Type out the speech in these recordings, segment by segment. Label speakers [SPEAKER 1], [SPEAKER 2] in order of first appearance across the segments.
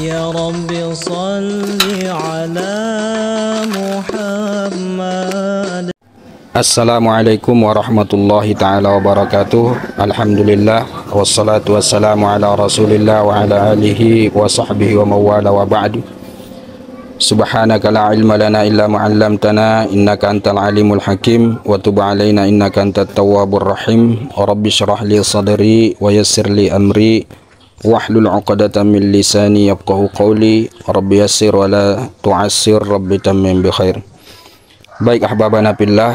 [SPEAKER 1] يا رب صل على محمد.
[SPEAKER 2] Assalamualaikum warahmatullahi ta'ala wabarakatuh. Alhamdulillah wassalatu wassalamu ala rasulillah wa ala alihi wa sahbihi wa mawala wa ba'du. Subhanaka la ilma lana illa ma'allamtana innaka antal alimul hakim wa tub alaina innaka antat tawwabur rahim. Rabbi syrah li sadri wa yassir li amri wahlul 'uqdatam min lisani yafqahu qawli. Rabbi yassir wa la tu'assir, Rabbi tammim bi khair. Baik ahbabana fillah,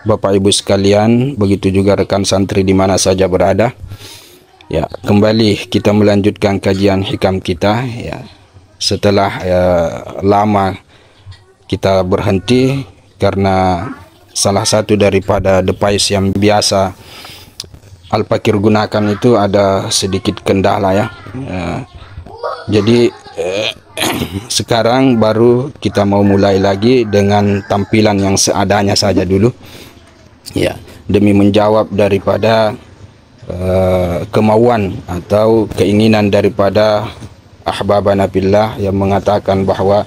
[SPEAKER 2] Bapak Ibu sekalian, begitu juga rekan santri di mana saja berada. Ya, kembali kita melanjutkan kajian hikam kita ya. Setelah lama kita berhenti karena salah satu daripada device yang biasa Al-Fakir gunakan itu ada sedikit kendala ya. Jadi sekarang baru kita mau mulai lagi dengan tampilan yang seadanya saja dulu ya, demi menjawab daripada kemauan atau keinginan daripada ahbabana fillah yang mengatakan bahwa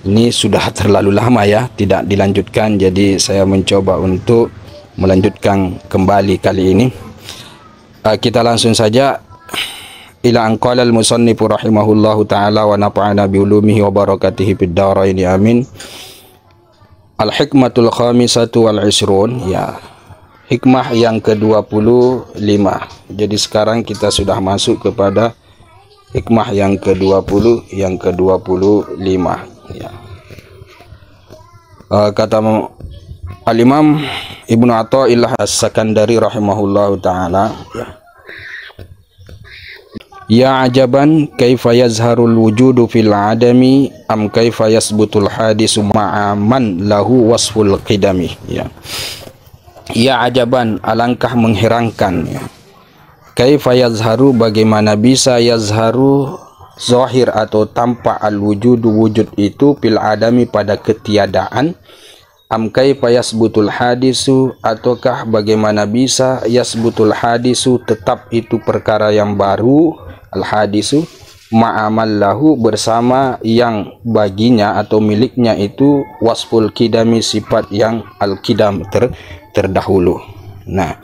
[SPEAKER 2] ini sudah terlalu lama ya tidak dilanjutkan. Jadi saya mencoba untuk melanjutkan kembali kali ini. Kita langsung saja ila an qala al-musannif rahimahullahu ta'ala wa nafa'ana bi ulumihi wa barakatihi fid dharain amin. Al-hikmatul khamisatu wal isrun ya, hikmah yang ke-25. Jadi sekarang kita sudah masuk kepada hikmah yang ke-20 yang ke-25 ya. Kata Al-Imam Ibnu Athaillah As-Sakandari rahimahullahu ta'ala ya, ya ajaban kaifa yazharul wujudu fil adami am kaifa yasbutul hadisu ma'a man lahu wasful qidami ya. Ya ajaban, alangkah mengherankan ya, kaifa yazharu, bagaimana bisa yazharu zahir atau tampak al wujudu, wujud itu fil adami pada ketiadaan, am kaifa yasbutul hadisu, ataukah bagaimana bisa yasbutul hadisu tetap itu perkara yang baru, al hadisu ma'amal lahu bersama yang baginya atau miliknya itu wasful kidami, sifat yang al kidam terdahulu. Nah,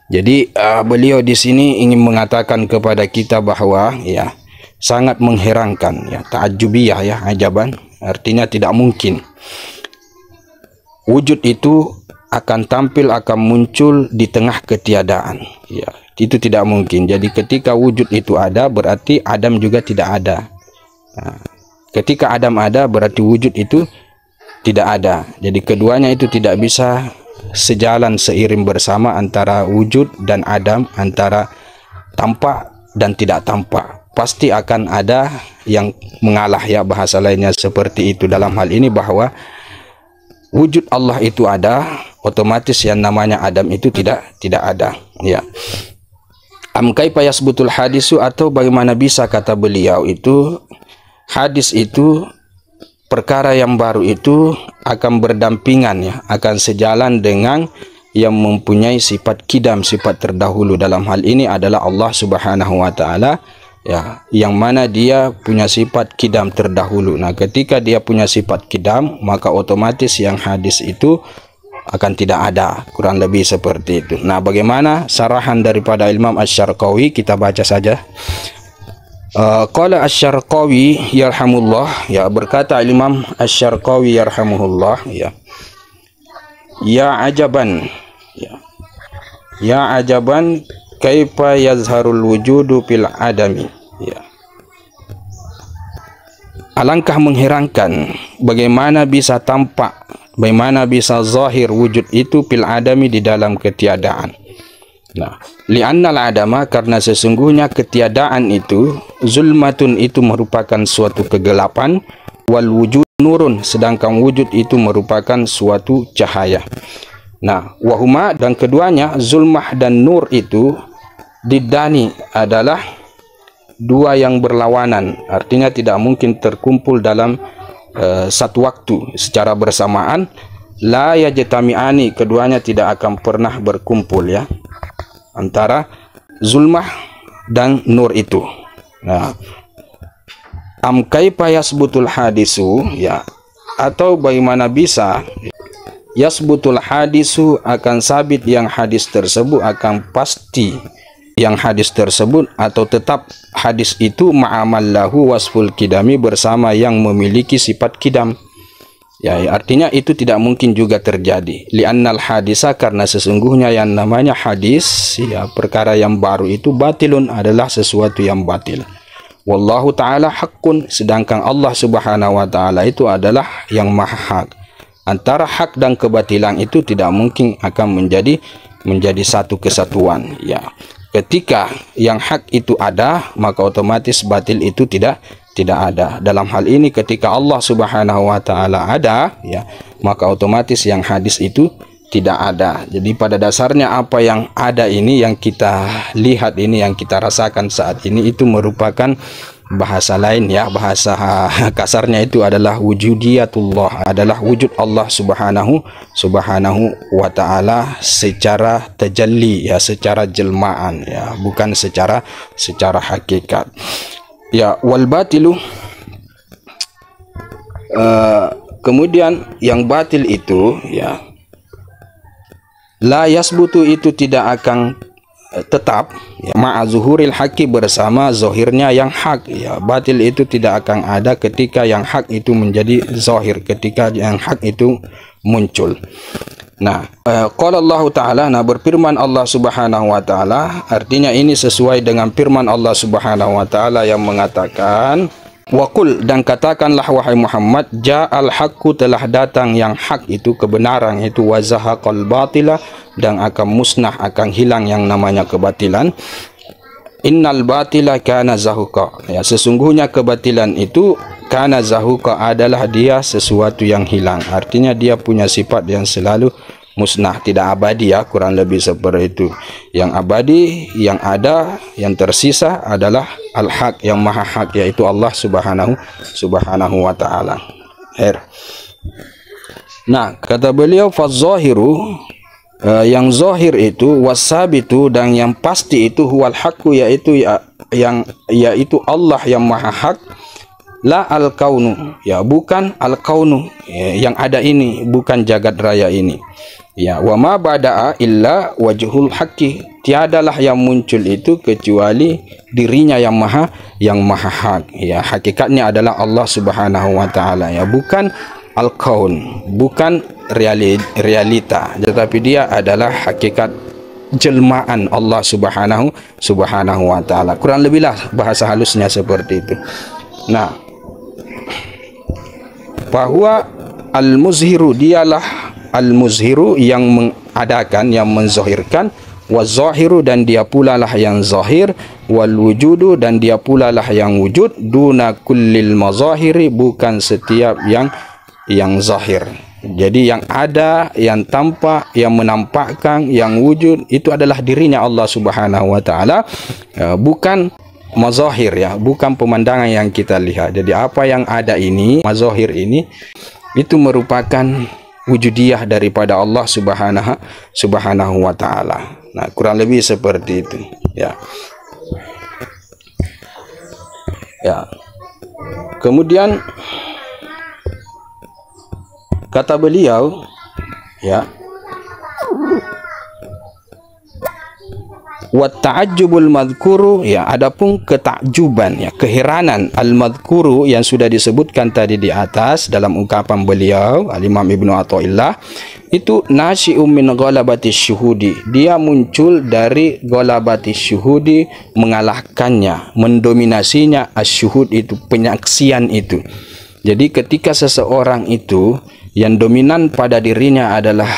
[SPEAKER 2] jadi beliau di sini ingin mengatakan kepada kita bahwa ya sangat mengherankan ya, ta'ajjubiyah ya, ajaban artinya tidak mungkin wujud itu akan tampil, akan muncul di tengah ketiadaan ya, itu tidak mungkin. Jadi ketika wujud itu ada berarti Adam juga tidak ada. Nah, ketika Adam ada berarti wujud itu tidak ada. Jadi keduanya itu tidak bisa sejalan seiring bersama, antara wujud dan Adam, antara tampak dan tidak tampak. Pasti akan ada yang mengalah ya, bahasa lainnya seperti itu. Dalam hal ini bahwa wujud Allah itu ada, otomatis yang namanya Adam itu tidak ada ya. Am kaifa yasbutul hadisu, atau bagaimana bisa, kata beliau, itu hadis itu perkara yang baru itu akan berdampingan ya, akan sejalan dengan yang mempunyai sifat kidam, sifat terdahulu. Dalam hal ini adalah Allah Subhanahu wa taala ya, yang mana dia punya sifat kidam terdahulu. Nah, ketika dia punya sifat kidam, maka otomatis yang hadis itu akan tidak ada, kurang lebih seperti itu. Nah, bagaimana sarahan daripada Imam Asy-Syarqawi, kita baca saja. Qala Asy-Syarqawi yarhamullah ya, berkata Imam Asy-Syarqawi yarhamuhullah ya, ya ajaban ya, ya ajaban kaifa yazharul wujudu fil adami ya, alangkah mengherankan bagaimana bisa tampak, bagaimana bisa zahir wujud itu fil adami, di dalam ketiadaan. Nah, li'annal adama, karena sesungguhnya ketiadaan itu, zulmatun, itu merupakan suatu kegelapan, wal wujud nurun, sedangkan wujud itu merupakan suatu cahaya. Nah, wahuma, dan keduanya, zulmah dan nur itu diddani, adalah dua yang berlawanan, artinya tidak mungkin terkumpul dalam satu waktu secara bersamaan. La yajtami'ani, keduanya tidak akan pernah berkumpul ya, antara zulmah dan nur itu. Nah, am kaifa yasbutul hadisu, ya, atau bagaimana bisa yasbutul hadisu, akan sabit yang hadis tersebut, akan pasti yang hadis tersebut atau tetap hadis itu ma'amallahu wasful kidami, bersama yang memiliki sifat kidam. Ya, artinya itu tidak mungkin juga terjadi. Li'annal hadisa, karena sesungguhnya yang namanya hadis, ya, perkara yang baru itu batilun, adalah sesuatu yang batil. Wallahu ta'ala haqqun, sedangkan Allah subhanahu wa ta'ala itu adalah yang maha hak. Antara hak dan kebatilan itu tidak mungkin akan menjadi satu kesatuan. Ya, ketika yang hak itu ada, maka otomatis batil itu tidak ada. Dalam hal ini ketika Allah subhanahu wa ta'ala ada, ya, maka otomatis yang hadis itu tidak ada. Jadi pada dasarnya apa yang ada ini, yang kita lihat ini, yang kita rasakan saat ini, itu merupakan bahasa lain, ya, bahasa kasarnya itu adalah wujudiyatullah, adalah wujud Allah subhanahu wa ta'ala secara tajalli, ya, secara jelmaan, ya, bukan secara hakikat. Ya, wal batilu, kemudian yang batil itu, ya, la yasbutu, itu tidak akan tetap, ya, ma'azuhuril haqi, bersama zohirnya yang hak. Ya, batil itu tidak akan ada ketika yang hak itu menjadi zohir, ketika yang hak itu muncul. Nah, qala Allah Ta'ala, nah, berfirman Allah Subhanahu wa Ta'ala, artinya ini sesuai dengan firman Allah Subhanahu wa Ta'ala yang mengatakan, wa qul, dan katakanlah wahai Muhammad, ja'al haqqu, telah datang yang hak itu, kebenaran itu, wa zahaqal batila, dan akan musnah, akan hilang yang namanya kebatilan. Innal batila kana zahuqa, ya, sesungguhnya kebatilan itu kana zahuqa, adalah dia sesuatu yang hilang, artinya dia punya sifat yang selalu musnah, tidak abadi, ya, kurang lebih seperti itu. Yang abadi, yang ada, yang tersisa adalah al-haq, yang maha hak, yaitu Allah subhanahu wa ta'ala. Nah, kata beliau, faz-zahiru, yang zahir itu, wasabitu, dan yang pasti itu, huwal haqqu, yaitu Allah yang maha hak, la al-kaunu, ya, bukan al-kaunu, ya, yang ada ini, bukan jagat raya ini. Ya, wa ma bada'a illa wajhul haqqi, tiadalah yang muncul itu kecuali dirinya yang maha hak. Ya, hakikatnya adalah Allah subhanahu wa ta'ala, ya, bukan al-kaun, bukan realita, tetapi dia adalah hakikat jelmaan Allah subhanahu wa ta'ala. Kurang lebihlah bahasa halusnya seperti itu. Nah, bahwa al-muzhiru, dialah al-muzhiru, yang mengadakan, yang menzohirkan, wazahiru, dan dia pula lah yang zahir, wal wujudu, dan dia pula lah yang wujud, duna kullil mazahiri, bukan setiap yang zahir. Jadi yang ada, yang tampak, yang menampakkan, yang wujud, itu adalah dirinya Allah subhanahu wa ta'ala, bukan mazahir, ya, bukan pemandangan yang kita lihat. Jadi apa yang ada ini, mazahir ini, itu merupakan wujudiyah daripada Allah subhanahu wa ta'ala. Nah, kurang lebih seperti itu, ya. Ya. Kemudian kata beliau, ya, wa ta'ajjubul madhkuru, ya, adapun ketakjuban, ya, keheranan al-madhkuru yang sudah disebutkan tadi di atas dalam ungkapan beliau Al-Imam Ibnu Athaillah, itu nasyi'um min ghalabati syuhudi, dia muncul dari ghalabati syuhudi, mengalahkannya, mendominasinya asyuhud, itu penyaksian itu. Jadi ketika seseorang itu yang dominan pada dirinya adalah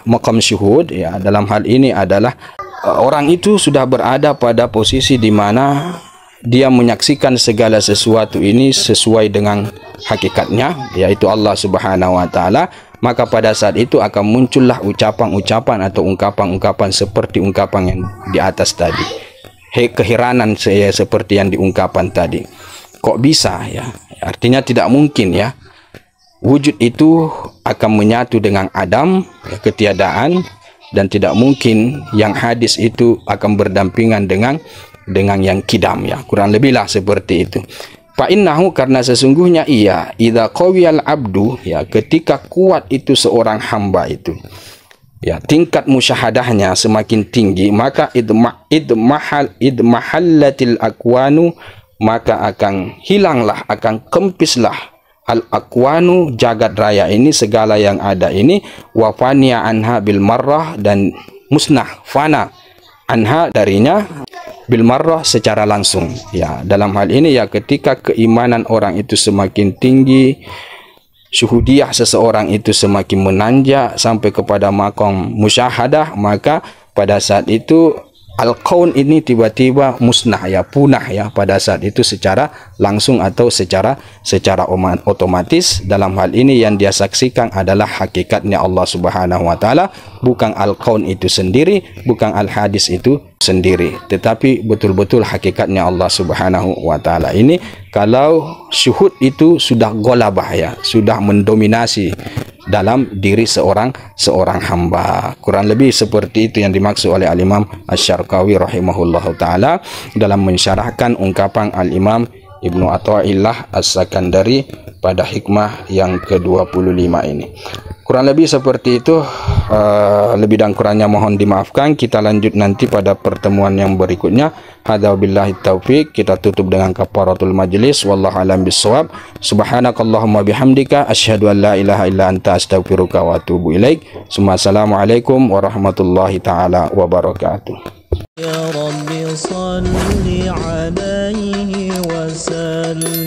[SPEAKER 2] maqam syuhud, ya, dalam hal ini adalah orang itu sudah berada pada posisi di mana dia menyaksikan segala sesuatu ini sesuai dengan hakikatnya, yaitu Allah subhanahu wa ta'ala, maka pada saat itu akan muncullah ucapan-ucapan atau ungkapan-ungkapan seperti ungkapan yang di atas tadi. Keheranan saya seperti yang diungkapan tadi. Kok bisa, ya? Artinya tidak mungkin, ya, wujud itu akan menyatu dengan adam, ya, ketiadaan, dan tidak mungkin yang hadis itu akan berdampingan dengan yang kidam, ya, kurang lebihlah seperti itu. Fa innahu, karena sesungguhnya ia, idza qawiyal abdu, ya, ketika kuat itu seorang hamba itu, ya, tingkat musyahadahnya semakin tinggi, maka idmahallatil akwanu, maka akan hilanglah, akan kempislah al akwanu, jagat raya ini, segala yang ada ini, wa faniya anha bil marrah, dan musnah, fana anha darinya, bil marrah secara langsung. Ya, dalam hal ini ya, ketika keimanan orang itu semakin tinggi, syuhudiyah seseorang itu semakin menanjak sampai kepada maqam musyahadah, maka pada saat itu al-qaun ini tiba-tiba musnah, ya, punah, ya, pada saat itu secara langsung atau secara otomatis. Dalam hal ini yang dia saksikan adalah hakikatnya Allah Subhanahu wa taala, bukan al-qaun itu sendiri, bukan al-hadis itu sendiri, tetapi betul-betul hakikatnya Allah Subhanahu wa taala. Ini kalau syuhud itu sudah ghalabah, ya, sudah mendominasi dalam diri seorang hamba. Kurang lebih seperti itu yang dimaksud oleh Al-Imam Asy-Syarqawi rahimahullahu taala dalam mensyarahkan ungkapan Al-Imam Ibnu Athaillah As-Sakandari pada hikmah yang ke-25 ini. Kurang lebih seperti itu, lebih dan kurangnya mohon dimaafkan. Kita lanjut nanti pada pertemuan yang berikutnya. Hadza billahi taufik. Kita tutup dengan kafaratul majlis. Wallahu a'lam bissawab. Subhanakallahumma bihamdika asyhadu an la ilaha illa anta astaghfiruka wa atubu ilaik. Assalamualaikum warahmatullahi taala wabarakatuh.
[SPEAKER 1] يا رب صل عليه وسلم